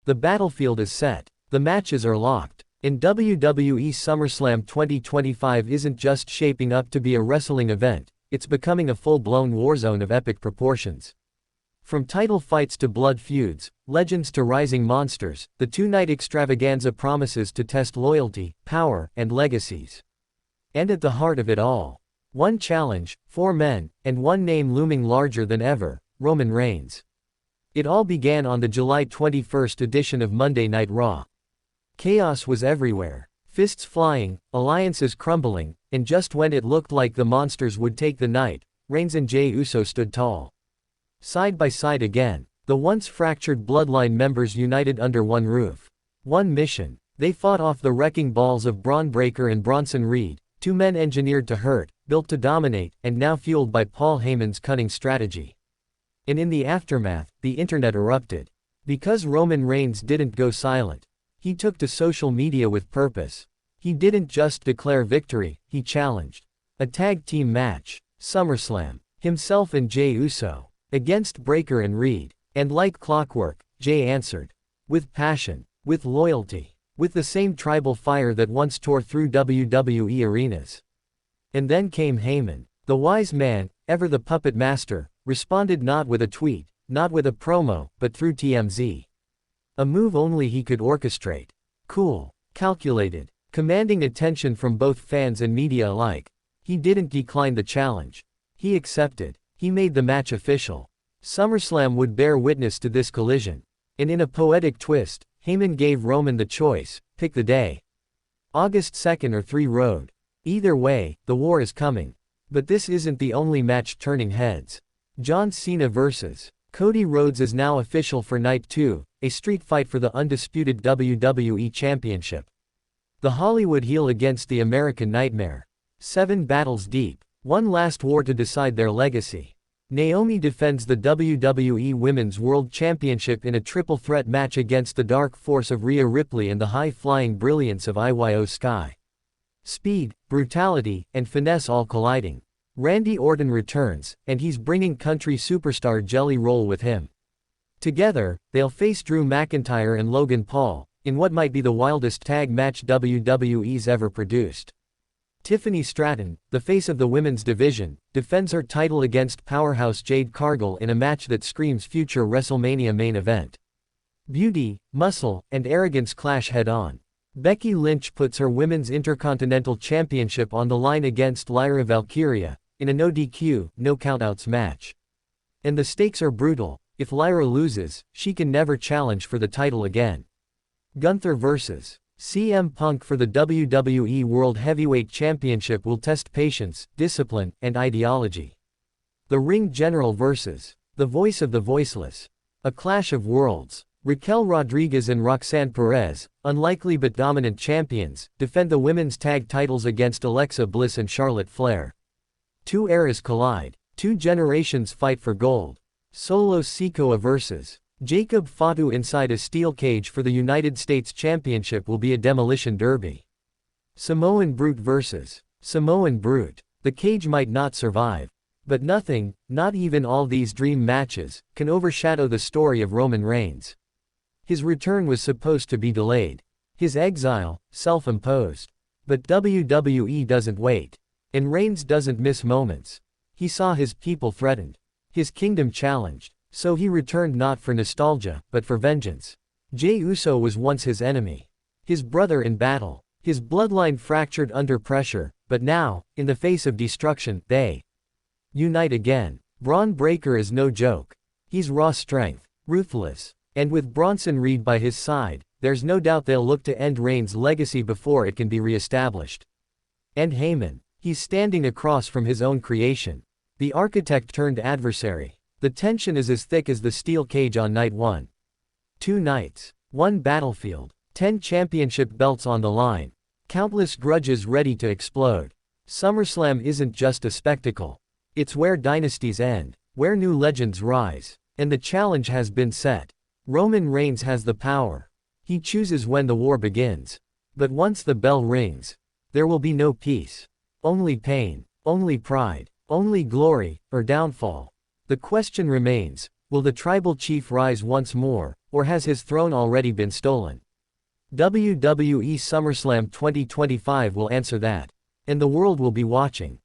The battlefield is set. The matches are locked. And WWE SummerSlam 2025 isn't just shaping up to be a wrestling event, it's becoming a full-blown warzone of epic proportions. From title fights to blood feuds, legends to rising monsters, the two-night extravaganza promises to test loyalty, power, and legacies. And at the heart of it all, one challenge, 4 men, and one name looming larger than ever: Roman Reigns. It all began on the July 21st edition of Monday Night Raw. Chaos was everywhere, fists flying, alliances crumbling, and just when it looked like the monsters would take the night, Reigns and Jey Uso stood tall. Side by side again, the once fractured Bloodline members united under one roof. One mission. They fought off the wrecking balls of Bron Breakker and Bronson Reed, 2 men engineered to hurt, built to dominate, and now fueled by Paul Heyman's cunning strategy. And in the aftermath, the internet erupted. Because Roman Reigns didn't go silent. He took to social media with purpose. He didn't just declare victory, he challenged. A tag team match, SummerSlam, himself and Jey Uso, against Breakker and Reed. And like clockwork, Jey answered. With passion, with loyalty, with the same tribal fire that once tore through WWE arenas. And then came Heyman, the wise man, ever the puppet master, responded not with a tweet, not with a promo, but through TMZ. A move only he could orchestrate. Cool, calculated, commanding attention from both fans and media alike. He didn't decline the challenge. He accepted. He made the match official. SummerSlam would bear witness to this collision. And in a poetic twist, Heyman gave Roman the choice: pick the day. August 2nd or 3 Road. Either way, the war is coming. But this isn't the only match turning heads. John Cena vs. Cody Rhodes is now official for Night 2, a street fight for the undisputed WWE Championship. The Hollywood heel against the American Nightmare. 7 battles deep. One last war to decide their legacy. Naomi defends the WWE Women's World Championship in a triple threat match against the dark force of Rhea Ripley and the high-flying brilliance of Io Sky. Speed, brutality, and finesse all colliding. Randy Orton returns, and he's bringing country superstar Jelly Roll with him. Together, they'll face Drew McIntyre and Logan Paul, in what might be the wildest tag match WWE's ever produced. Tiffany Stratton, the face of the women's division, defends her title against powerhouse Jade Cargill in a match that screams future WrestleMania main event. Beauty, muscle, and arrogance clash head-on. Becky Lynch puts her Women's Intercontinental Championship on the line against Lyra Valkyria, in a no DQ, no countouts match. And the stakes are brutal. If Lyra loses, she can never challenge for the title again. GUNTHER vs. CM Punk for the WWE World Heavyweight Championship will test patience, discipline, and ideology. The Ring General vs. the Voice of the Voiceless. A clash of worlds. Raquel Rodriguez and Roxanne Perez, unlikely but dominant champions, defend the women's tag titles against Alexa Bliss and Charlotte Flair. 2 eras collide. 2 generations fight for gold. Solo Sikoa vs. Jacob Fatu inside a steel cage for the United States Championship will be a demolition derby. Samoan Brute vs. Samoan Brute. The cage might not survive. But nothing, not even all these dream matches, can overshadow the story of Roman Reigns. His return was supposed to be delayed. His exile, self-imposed. But WWE doesn't wait. And Reigns doesn't miss moments. He saw his people threatened. His kingdom challenged. So he returned not for nostalgia, but for vengeance. Jey Uso was once his enemy. His brother in battle. His bloodline fractured under pressure, but now, in the face of destruction, they unite again. Bron Breakker is no joke. He's raw strength. Ruthless. And with Bronson Reed by his side, there's no doubt they'll look to end Reigns' legacy before it can be re-established. And Heyman. He's standing across from his own creation. The architect turned adversary. The tension is as thick as the steel cage on night 1. 2 nights. 1 battlefield. 10 championship belts on the line. Countless grudges ready to explode. SummerSlam isn't just a spectacle. It's where dynasties end, where new legends rise. And the challenge has been set. Roman Reigns has the power. He chooses when the war begins. But once the bell rings, there will be no peace. Only pain, only pride, only glory, or downfall. The question remains, will the tribal chief rise once more, Or has his throne already been stolen? WWE SummerSlam 2025 will answer that. And the world will be watching.